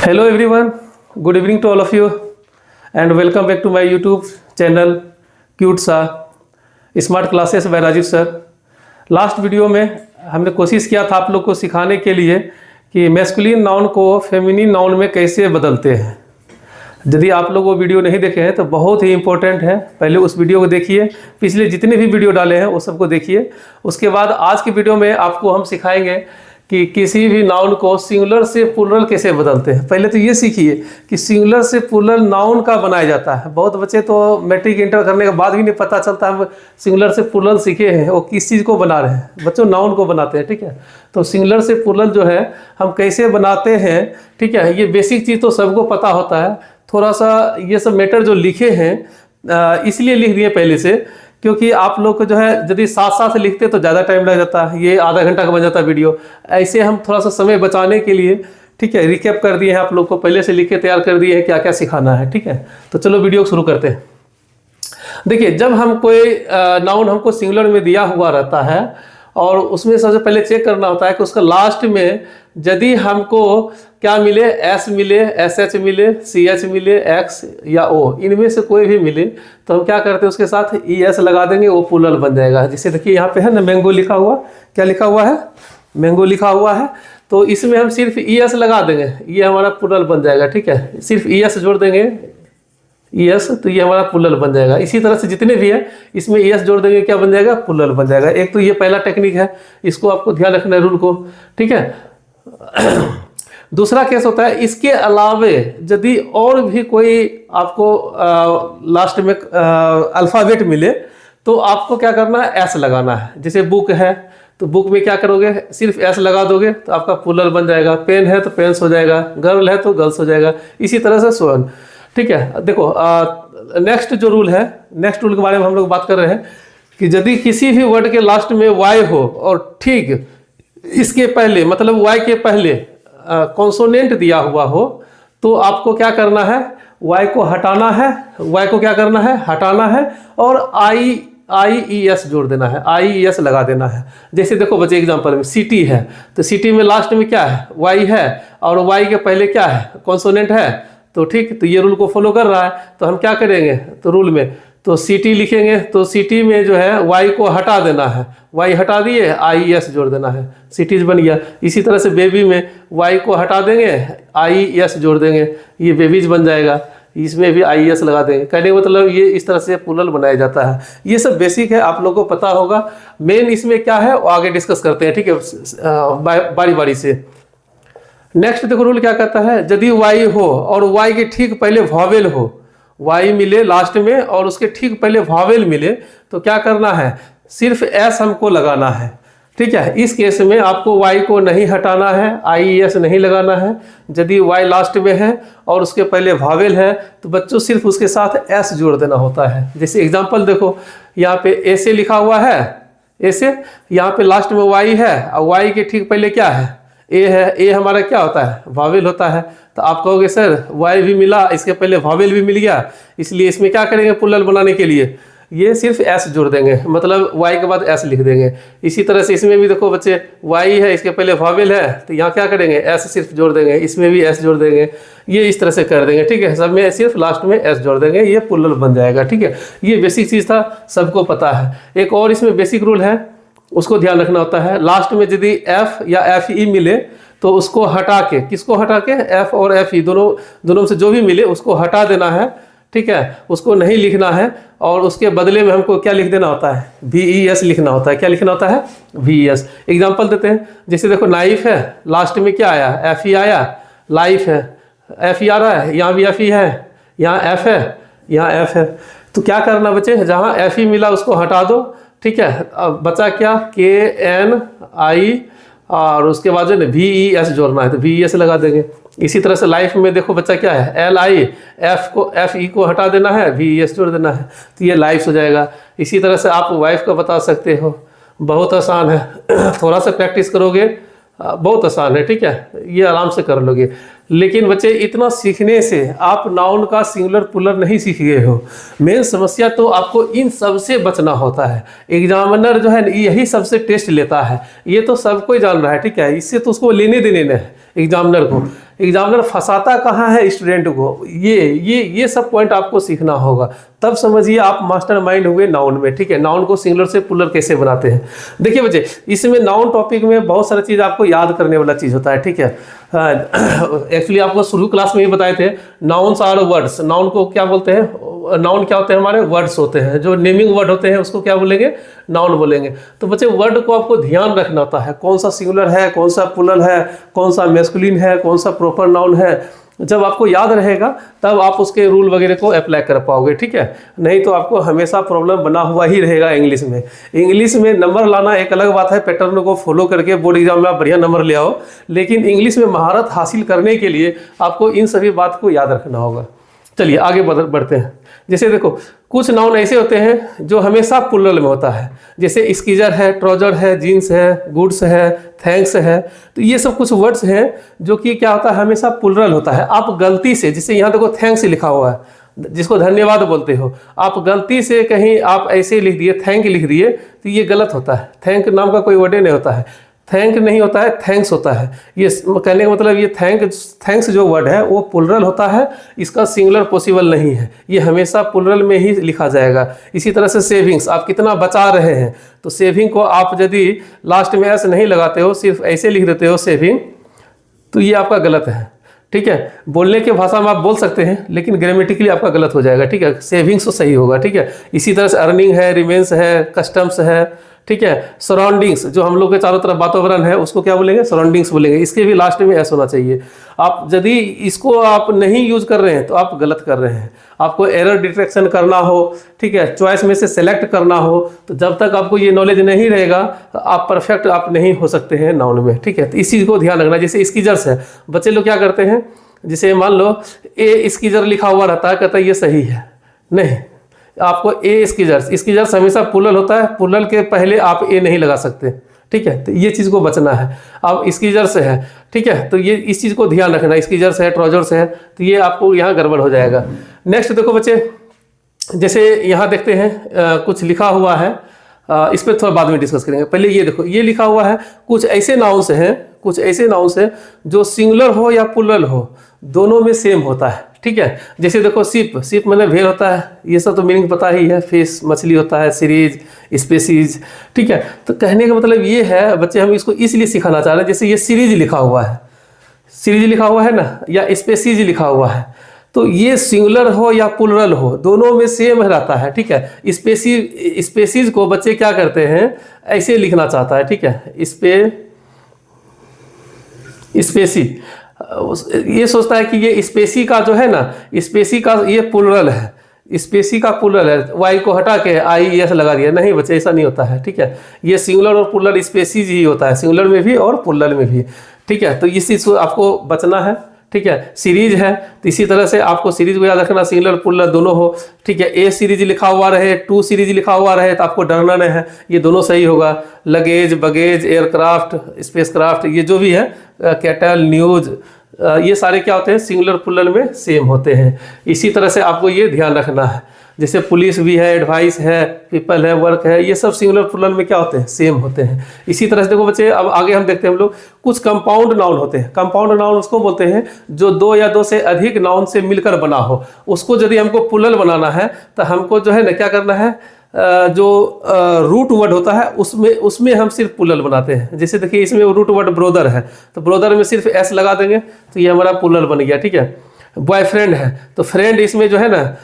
Hello everyone, good evening to all of you and welcome back to my YouTube channel cute सा smart classes by Rajeev sir. Last video में हमने कोशिश किया था आप लोग को सिखाने के लिए कि मैस्कुलिन नाउन को फेमिनिन नाउन में कैसे बदलते हैं। यदि आप लोग वो वीडियो नहीं देखे हैं तो बहुत ही इंपॉर्टेंट है, पहले उस वीडियो को देखिए, पिछले जितने भी वीडियो डाले हैं वो सबको देखिए। उसके बाद आज की वीडियो में आपको हम सिखाएंगे कि किसी भी नाउन को सिंगुलर से प्लूरल कैसे बदलते हैं। पहले तो ये सीखिए कि सिंगुलर से प्लूरल नाउन का बनाया जाता है। बहुत बच्चे तो मैट्रिक इंटर करने के बाद भी नहीं पता चलता हम सिंगुलर से प्लूरल सीखे हैं, वो किस चीज़ को बना रहे हैं। बच्चों नाउन को बनाते हैं, ठीक है। तो सिंगुलर से प्लूरल जो है हम कैसे बनाते हैं, ठीक है, ये बेसिक चीज़ तो सबको पता होता है। थोड़ा सा ये सब मैटर जो लिखे हैं इसलिए लिख दिए पहले से, क्योंकि आप लोग को जो है यदि साथ साथ लिखते तो ज़्यादा टाइम लग जाता है, ये आधा घंटा का बन जाता वीडियो। ऐसे हम थोड़ा सा समय बचाने के लिए, ठीक है, रिकैप कर दिए हैं आप लोग को, पहले से लिख के तैयार कर दिए हैं क्या क्या सिखाना है, ठीक है। तो चलो वीडियो शुरू करते हैं। देखिए, जब हम कोई नाउन हमको सिंगुलर में दिया हुआ रहता है और उसमें सबसे पहले चेक करना होता है कि उसका लास्ट में यदि हमको क्या मिले, एस मिले, एस एच मिले, सी एच मिले, एक्स या ओ, इनमें से कोई भी मिले तो हम क्या करते हैं उसके साथ ई एस लगा देंगे, वो प्लूरल बन जाएगा। जैसे देखिए यहाँ पे है ना मैंगो लिखा हुआ, क्या लिखा हुआ है, मैंगो लिखा हुआ है, तो इसमें हम सिर्फ ई एस लगा देंगे, ये हमारा प्लूरल बन जाएगा, ठीक है। सिर्फ ई एस जोड़ देंगे, ई एस, तो ये हमारा प्लूरल बन जाएगा। इसी तरह से जितने भी है इसमें ई एस जोड़ देंगे, क्या बन जाएगा, प्लूरल बन जाएगा। एक तो ये पहला टेक्निक है, इसको आपको ध्यान रखना है रूल को, ठीक है। दूसरा केस होता है, इसके अलावे यदि और भी कोई आपको लास्ट में अल्फ़ाबेट मिले तो आपको क्या करना है, एस लगाना है। जैसे बुक है तो बुक में क्या करोगे, सिर्फ एस लगा दोगे तो आपका प्लूरल बन जाएगा। पेन है तो पेन्स हो जाएगा, गर्ल है तो गर्ल्स हो जाएगा, इसी तरह से सोन, ठीक है। देखो नेक्स्ट जो रूल है, नेक्स्ट रूल के बारे में हम लोग बात कर रहे हैं कि यदि किसी भी वर्ड के लास्ट में वाई हो और ठीक इसके पहले, मतलब वाई के पहले कॉन्सोनेंट दिया हुआ हो तो आपको क्या करना है, वाई को हटाना है, वाई को क्या करना है, हटाना है और आई ई एस जोड़ देना है, आई ई एस लगा देना है। जैसे देखो बच्चे एग्जांपल में सिटी है तो सिटी में लास्ट में क्या है, वाई है और वाई के पहले क्या है, कॉन्सोनेंट है, तो ठीक, तो ये रूल को फॉलो कर रहा है। तो हम क्या करेंगे, तो रूल में तो सिटी लिखेंगे, तो सिटी में जो है वाई को हटा देना है, वाई हटा दिए, आई एस जोड़ देना है, सिटीज बन गया। इसी तरह से बेबी में वाई को हटा देंगे, आई एस जोड़ देंगे, ये बेबीज बन जाएगा, इसमें भी आई एस लगा देंगे। कहने का मतलब ये इस तरह से प्लूरल बनाया जाता है। ये सब बेसिक है, आप लोगों को पता होगा। मेन इसमें क्या है वो आगे डिस्कस करते हैं, ठीक है, बारी बारी से। नेक्स्ट देखो रूल क्या कहता है, यदि वाई हो और वाई के ठीक पहले वॉवेल हो, वाई मिले लास्ट में और उसके ठीक पहले वॉवेल मिले तो क्या करना है, सिर्फ एस हमको लगाना है, ठीक है। इस केस में आपको वाई को नहीं हटाना है, आई एस नहीं लगाना है। यदि वाई लास्ट में है और उसके पहले वॉवेल है तो बच्चों सिर्फ उसके साथ एस जोड़ देना होता है। जैसे एग्जांपल देखो, यहाँ पे ऐसे लिखा हुआ है, ऐसे, यहाँ पे लास्ट में वाई है और वाई के ठीक पहले क्या है, ए है। ए हमारा क्या होता है, वॉवेल होता है। तो आप कहोगे सर वाई भी मिला, इसके पहले वॉवेल भी मिल गया, इसलिए इसमें क्या करेंगे, प्लूरल बनाने के लिए ये सिर्फ एस जोड़ देंगे, मतलब वाई के बाद एस लिख देंगे। इसी तरह से इसमें भी देखो बच्चे, वाई है, इसके पहले वॉवेल है, तो यहाँ क्या करेंगे, एस सिर्फ जोड़ देंगे, इसमें भी एस जोड़ देंगे, ये इस तरह से कर देंगे, ठीक है। सब में सिर्फ लास्ट में एस जोड़ देंगे, ये प्लूरल बन जाएगा, ठीक है। ये बेसिक चीज़ था, सबको पता है। एक और इसमें बेसिक रूल है, उसको ध्यान रखना होता है। लास्ट में यदि एफ या एफ ई मिले तो उसको हटा के, किसको हटा के, एफ और एफ ई दोनों से जो भी मिले उसको हटा देना है, ठीक है, उसको नहीं लिखना है। और उसके बदले में हमको क्या लिख देना होता है, वी ई एस लिखना होता है। क्या लिखना होता है, वी ई एस। एग्जाम्पल देते हैं, जैसे देखो नाइफ है, लास्ट में क्या आया, एफ ई आया, लाइफ है, एफ ई आ रहा है, यहाँ भी एफ ई है, यहाँ एफ है, यहाँ एफ है। तो क्या करना बच्चे, जहाँ एफ ई मिला उसको हटा दो, ठीक है। अब बचा क्या, के एन आई और उसके बाद जो है वी ई एस जोड़ना है तो वी ई एस लगा देंगे। इसी तरह से लाइफ में देखो बच्चा क्या है, एल आई, एफ ई को हटा देना है, वी ई एस जोड़ देना है, तो ये लाइफ हो जाएगा। इसी तरह से आप वाइफ का बता सकते हो, बहुत आसान है। थोड़ा सा प्रैक्टिस करोगे बहुत आसान है, ठीक है, ये आराम से कर लोगे। लेकिन बच्चे इतना सीखने से आप नाउन का सिंगुलर प्लूरल नहीं सीख गए हो। मेन समस्या तो आपको इन सब से बचना होता है। एग्जामिनर जो है यही सबसे टेस्ट लेता है, ये तो सबको ही जान रहा है, ठीक है, इससे तो उसको लेने देने नहीं है। एग्जामिनर को। एग्जामिनर फंसाता कहाँ है स्टूडेंट को, ये सब पॉइंट आपको सीखना होगा, तब समझिए आप मास्टरमाइंड हुए नाउन में। ठीक है, नाउन को सिंगुलर से प्लुरल कैसे बनाते हैं। देखिए बच्चे, इसमें नाउन टॉपिक में बहुत सारी चीज़ आपको याद करने वाला चीज़ होता है। ठीक है, एक्चुअली आपको शुरू क्लास में ही बताए थे, नाउन्स आर वर्ड्स। नाउन को क्या बोलते हैं, नाउन क्या होते हैं, हमारे वर्ड्स होते हैं, जो नेमिंग वर्ड होते हैं उसको क्या बोलेंगे, नाउन बोलेंगे। तो बच्चे वर्ड को आपको ध्यान रखना होता है, कौन सा सिंगुलर है, कौन सा प्लुरल है, कौन सा मैस्कुलिन है, कौन सा प्रॉपर नाउन है। जब आपको याद रहेगा तब आप उसके रूल वगैरह को अप्लाई कर पाओगे। ठीक है, नहीं तो आपको हमेशा प्रॉब्लम बना हुआ ही रहेगा इंग्लिश में। इंग्लिश में नंबर लाना एक अलग बात है, पैटर्न को फॉलो करके बोर्ड एग्जाम में आप बढ़िया नंबर ले आओ, लेकिन इंग्लिश में महारत हासिल करने के लिए आपको इन सभी बात को याद रखना होगा। चलिए आगे बढ़ते हैं। जैसे देखो, कुछ नाउन ऐसे होते हैं जो हमेशा प्लुरल में होता है, जैसे स्कीजर है, ट्राउजर है, जीन्स है, गुड्स है, थैंक्स है। तो ये सब कुछ वर्ड्स हैं जो कि क्या होता है, हमेशा प्लुरल होता है। आप गलती से, जैसे यहाँ देखो थैंक्स लिखा हुआ है, जिसको धन्यवाद बोलते हो, आप गलती से कहीं आप ऐसे लिख दिए, थैंक लिख दिए, तो ये गलत होता है। थैंक नाम का कोई वर्ड नहीं होता है, थैंक नहीं होता है, थैंक्स होता है। ये कहने का मतलब ये थैंक्स जो वर्ड है वो प्लुरल होता है, इसका सिंगुलर पॉसिबल नहीं है, ये हमेशा प्लुरल में ही लिखा जाएगा। इसी तरह से सेविंग्स, आप कितना बचा रहे हैं, तो सेविंग को आप यदि लास्ट में ऐसे नहीं लगाते हो, सिर्फ ऐसे लिख देते हो सेविंग, तो ये आपका गलत है। ठीक है, बोलने के भाषा में आप बोल सकते हैं, लेकिन ग्रामेटिकली आपका गलत हो जाएगा। ठीक है, सेविंग्स तो सही होगा। ठीक है, इसी तरह से अर्निंग है, रिमेंस है, कस्टम्स है। ठीक है, सराउंडिंग्स, जो हम लोग के चारों तरफ वातावरण है, उसको क्या बोलेंगे, सराउंडिंग्स बोलेंगे। इसके भी लास्ट में एस होना चाहिए। आप यदि इसको आप नहीं यूज कर रहे हैं तो आप गलत कर रहे हैं। आपको एरर डिटेक्शन करना हो, ठीक है, चॉइस में से सेलेक्ट करना हो, तो जब तक आपको ये नॉलेज नहीं रहेगा तो आप परफेक्ट आप नहीं हो सकते हैं नाउन में। ठीक है, तो इस चीज़ को ध्यान रखना। जैसे स्कीजर्स है, बच्चे लोग क्या करते हैं, जैसे मान लो ए स्कीजर लिखा हुआ रहता है, कहता है ये सही है, नहीं, आपको ए स्कीजर्स हमेशा प्लुरल होता है, प्लुरल के पहले आप ए नहीं लगा सकते। ठीक है, तो ये चीज़ को बचना है। अब स्कीजर्स है, ठीक है, तो ये इस चीज़ को ध्यान रखना, स्कीजर्स है, ट्राउजर्स है, तो ये आपको यहाँ गड़बड़ हो जाएगा। नेक्स्ट देखो बच्चे, जैसे यहाँ देखते हैं कुछ लिखा हुआ है, इस पर थोड़ा बाद में डिस्कस करेंगे। पहले ये देखो, ये लिखा हुआ है, कुछ ऐसे नाउन्स हैं जो सिंगुलर हो या प्लुरल हो, दोनों में सेम होता है। ठीक है, जैसे देखो शिप मतलब भेड़ होता है, ये सब तो मीनिंग पता ही है। फिश मछली होता है, सीरीज, स्पेसीज। ठीक है, तो कहने का मतलब ये है बच्चे, हम इसको इसलिए सिखाना चाह रहे हैं, जैसे ये सीरीज लिखा हुआ है ना, या स्पेसीज लिखा हुआ है, तो ये सिंगुलर हो या प्लुरल हो, दोनों में सेम रहता है। ठीक है, स्पेसीज को बच्चे क्या करते हैं, ऐसे लिखना चाहता है। ठीक है, स्पेसी ये सोचता है कि ये स्पेसी का जो है ना, स्पेसी का ये प्लुरल है, स्पेसी का प्लुरल है, वाई को हटा के आई एस लगा दिया। नहीं बच्चे, ऐसा नहीं होता है। ठीक है, ये सिंगुलर और प्लुरल स्पेसीज ही होता है, सिंगुलर में भी और प्लुरल में भी। ठीक है, तो इस चीज़ को आपको बचना है। ठीक है, सीरीज है तो इसी तरह से आपको सीरीज को याद रखना, सिंगुलर प्लुरल दोनों हो। ठीक है, ए सीरीज लिखा हुआ रहे, टू सीरीज लिखा हुआ रहे, तो आपको डरना नहीं है, ये दोनों सही होगा। लगेज, बगेज, एयरक्राफ्ट, स्पेसक्राफ्ट, ये जो भी है, कैटल, न्यूज, ये सारे क्या होते हैं, सिंगुलर प्लुरल में सेम होते हैं। इसी तरह से आपको ये ध्यान रखना है। जैसे पुलिस भी है, एडवाइस है, पीपल है, वर्क है, ये सब सिंगुलर प्लुरल में क्या होते हैं, सेम होते हैं। इसी तरह से देखो बच्चे, अब आगे हम देखते हैं हम लोग, कुछ कंपाउंड नाउन होते हैं। कंपाउंड नाउन उसको बोलते हैं जो दो या दो से अधिक नाउन से मिलकर बना हो। उसको यदि हमको प्लुरल बनाना है तो हमको जो है ना क्या करना है, जो रूट वर्ड होता है उसमें हम सिर्फ प्लुरल बनाते हैं। जैसे देखिए, इसमें रूट वर्ड ब्रोदर है, तो ब्रोदर में सिर्फ एस लगा देंगे, तो ये हमारा प्लुरल बन गया। ठीक है, बॉयफ्रेंड है, तो फ्रेंड इसमें जो है ना,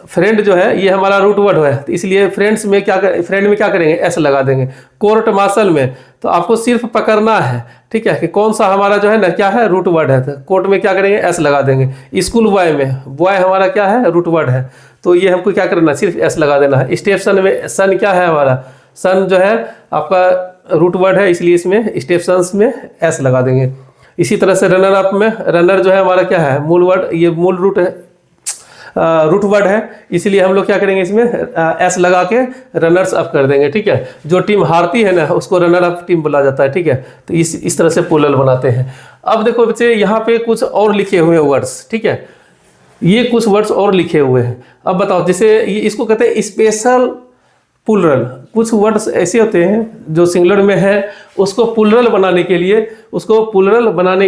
फ्रेंड जो है ये हमारा रूट वर्ड है, तो इसलिए फ्रेंड में क्या करेंगे, एस लगा देंगे। कोर्ट मार्शल में तो आपको सिर्फ पकड़ना है। ठीक है, कि कौन सा हमारा जो है ना क्या है, रूट वर्ड है, तो कोर्ट में क्या करेंगे, एस लगा देंगे। स्कूल बॉय में बॉय हमारा क्या है, रूट वर्ड है, तो ये हमको क्या करना है, सिर्फ एस लगा देना है। स्टेशन में सन क्या है हमारा, सन जो है आपका रूट वर्ड है, इसलिए इसमें स्टेशंस में एस लगा देंगे। इसी तरह से रनर अप में, रनर जो है हमारा क्या है, मूल वर्ड, ये मूल रूट वर्ड है, इसलिए हम लोग क्या करेंगे, इसमें एस लगा के रनर्स अप कर देंगे। ठीक है, जो टीम हारती है ना उसको रनर अप टीम बोला जाता है। ठीक है, तो इस तरह से प्लुरल बनाते हैं। अब देखो बच्चे, यहाँ पे कुछ और लिखे हुए हैं वर्ड्स। ठीक है, ये कुछ वर्ड्स और लिखे हुए हैं। अब बताओ, जैसे इसको कहते हैं स्पेशल प्लूरल। कुछ वर्ड्स ऐसे होते हैं जो सिंगुलर में है, उसको प्लूरल बनाने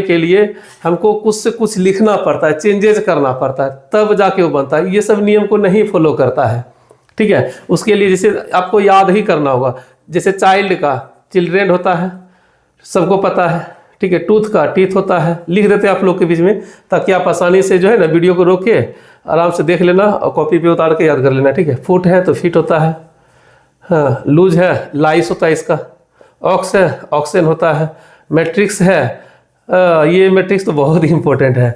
के लिए हमको कुछ से कुछ लिखना पड़ता है, चेंजेस करना पड़ता है, तब जाके वो बनता है। ये सब नियम को नहीं फॉलो करता है, ठीक है। उसके लिए जैसे आपको याद ही करना होगा, जैसे चाइल्ड का चिल्ड्रेन होता है, सबको पता है, ठीक है। टूथ का टीथ होता है, लिख देते हैं आप लोग के बीच में, ताकि आप आसानी से जो है ना वीडियो को रोक के आराम से देख लेना और कॉपी पे उतार के याद कर लेना, ठीक है। फुट है तो फीट होता है, हाँ। लूज है लाइस होता है इसका, ऑक्स है ऑक्सेन होता है, मैट्रिक्स है, ये मैट्रिक्स तो बहुत ही इंपॉर्टेंट है,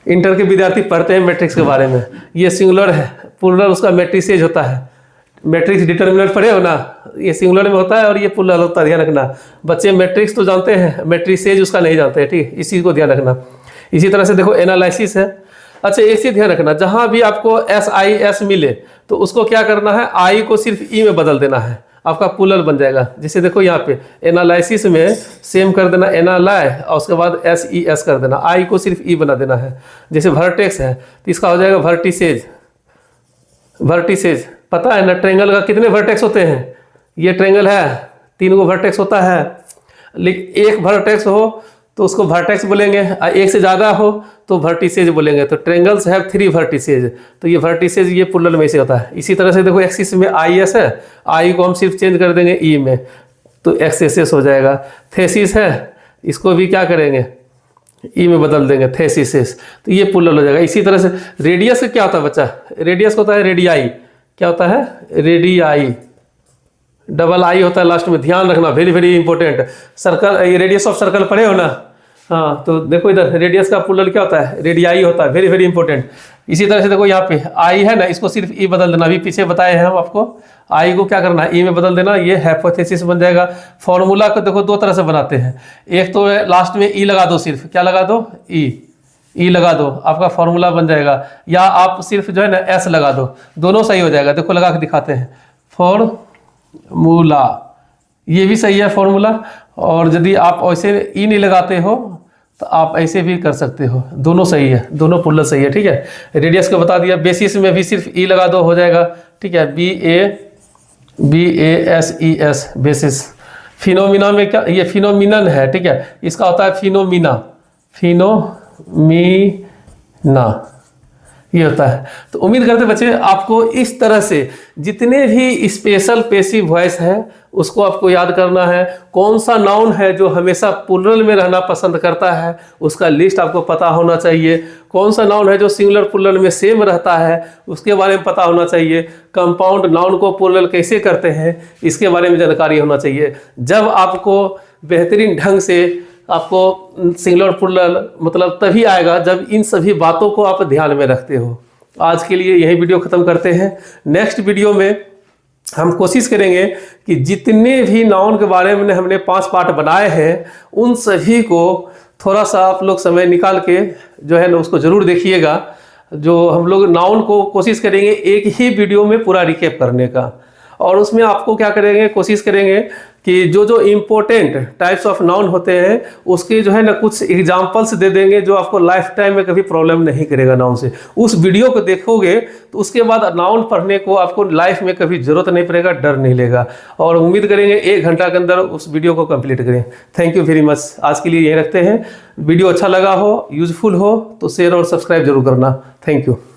इंटर के विद्यार्थी पढ़ते हैं मैट्रिक्स के बारे में। ये सिंगुलर है, प्लूरल उसका मैट्रिसेज होता है। मैट्रिक्स डिटर्मिनेंट पढ़े हो ना, ये सिंगुलर में होता है और ये प्लूरल होता है, ध्यान रखना। बच्चे मैट्रिक्स तो जानते हैं, मैट्रिसेज उसका नहीं जानते हैं, ठीक है, इसी को ध्यान रखना। इसी तरह से देखो एनालिसिस है। अच्छा एक चीज ध्यान रखना, जहाँ भी आपको SIS मिले तो उसको क्या करना है, आई को सिर्फ ई में बदल देना है, आपका प्लूरल बन जाएगा। जैसे देखो यहाँ पे एनालिसिस में सेम कर देना एनालाय और उसके बाद SES कर देना, आई को सिर्फ ई बना देना है। जैसे वर्टेक्स है तो इसका हो जाएगा वर्टिसेज। वर्टिसेज पता है ना, ट्रेंगल का कितने वर्टेक्स होते हैं, ये ट्रेंगल है 3 गो वर्टेक्स होता है, लेकिन एक वर्टेक्स हो तो उसको वर्टेक्स बोलेंगे, एक से ज़्यादा हो तो वर्टिसेज बोलेंगे। तो ट्रेंगल्स हैव 3 वर्टिसेज, तो ये वर्टिसेज ये प्लूरल में से होता है। इसी तरह से देखो एक्सिस में IS है, आई को हम सिर्फ चेंज कर देंगे ई में तो एक्सेस हो जाएगा। थेसिस है, इसको भी क्या करेंगे, ई में बदल देंगे थेसिस, तो ये प्लूरल हो जाएगा। इसी तरह से रेडियस क्या होता है बच्चा, रेडियस होता है रेडियाई, क्या होता है रेडियाई, डबल आई होता है लास्ट में, ध्यान रखना, वेरी वेरी इंपॉर्टेंट। सर्कल, ये रेडियस ऑफ सर्कल पढ़े हो ना, हाँ। तो देखो इधर रेडियस का प्लूरल क्या होता है, रेडियाई होता है, वेरी वेरी इंपॉर्टेंट। इसी तरह से देखो यहाँ पे आई है ना, इसको सिर्फ ई बदल देना, अभी पीछे बताए हैं हम आपको, आई को क्या करना है ई में बदल देना, ये हाइपोथेसिस बन जाएगा। फॉर्मूला को देखो 2 तरह से बनाते हैं, एक तो लास्ट में ई लगा दो, सिर्फ क्या लगा दो, ई लगा दो, आपका फॉर्मूला बन जाएगा, या आप सिर्फ जो है ना एस लगा दो, दोनों सही हो जाएगा। देखो लगा के दिखाते हैं, फॉर्मूला, ये भी सही है फॉर्मूला। और यदि आप ऐसे ई नहीं लगाते हो तो आप ऐसे भी कर सकते हो, दोनों सही है, दोनों प्लूरल सही है, ठीक है। रेडियस को बता दिया, बेसिस में भी सिर्फ ई लगा दो हो जाएगा, ठीक है, BASES बेसिस। फिनोमिना में क्या, ये फिनोमिनन है, ठीक है, इसका होता है फिनोमिना, ये होता है। तो उम्मीद करते बच्चे आपको इस तरह से जितने भी स्पेशल पैसिव वॉइस है उसको आपको याद करना है। कौन सा नाउन है जो हमेशा प्लूरल में रहना पसंद करता है, उसका लिस्ट आपको पता होना चाहिए। कौन सा नाउन है जो सिंगुलर प्लूरल में सेम रहता है, उसके बारे में पता होना चाहिए। कंपाउंड नाउन को प्लूरल कैसे करते हैं, इसके बारे में जानकारी होना चाहिए। जब आपको बेहतरीन ढंग से आपको सिंगुलर प्लूरल मतलब तभी आएगा जब इन सभी बातों को आप ध्यान में रखते हो। आज के लिए यही वीडियो ख़त्म करते हैं। नेक्स्ट वीडियो में हम कोशिश करेंगे कि जितने भी नाउन के बारे में हमने 5 पार्ट बनाए हैं उन सभी को थोड़ा सा आप लोग समय निकाल के जो है ना उसको ज़रूर देखिएगा। जो हम लोग नाउन को कोशिश करेंगे एक ही वीडियो में पूरा रिकैप करने का, और उसमें आपको क्या करेंगे, कोशिश करेंगे कि जो जो इम्पोर्टेंट टाइप्स ऑफ नाउन होते हैं उसके जो है ना कुछ एग्जांपल्स दे देंगे जो आपको लाइफ टाइम में कभी प्रॉब्लम नहीं करेगा नाउन से। उस वीडियो को देखोगे तो उसके बाद नाउन पढ़ने को आपको लाइफ में कभी ज़रूरत नहीं पड़ेगा, डर नहीं लेगा, और उम्मीद करेंगे 1 घंटा के अंदर उस वीडियो को कंप्लीट करें। Thank you very much. आज के लिए यही रखते हैं। वीडियो अच्छा लगा हो, यूजफुल हो तो शेयर और सब्सक्राइब जरूर करना। Thank you.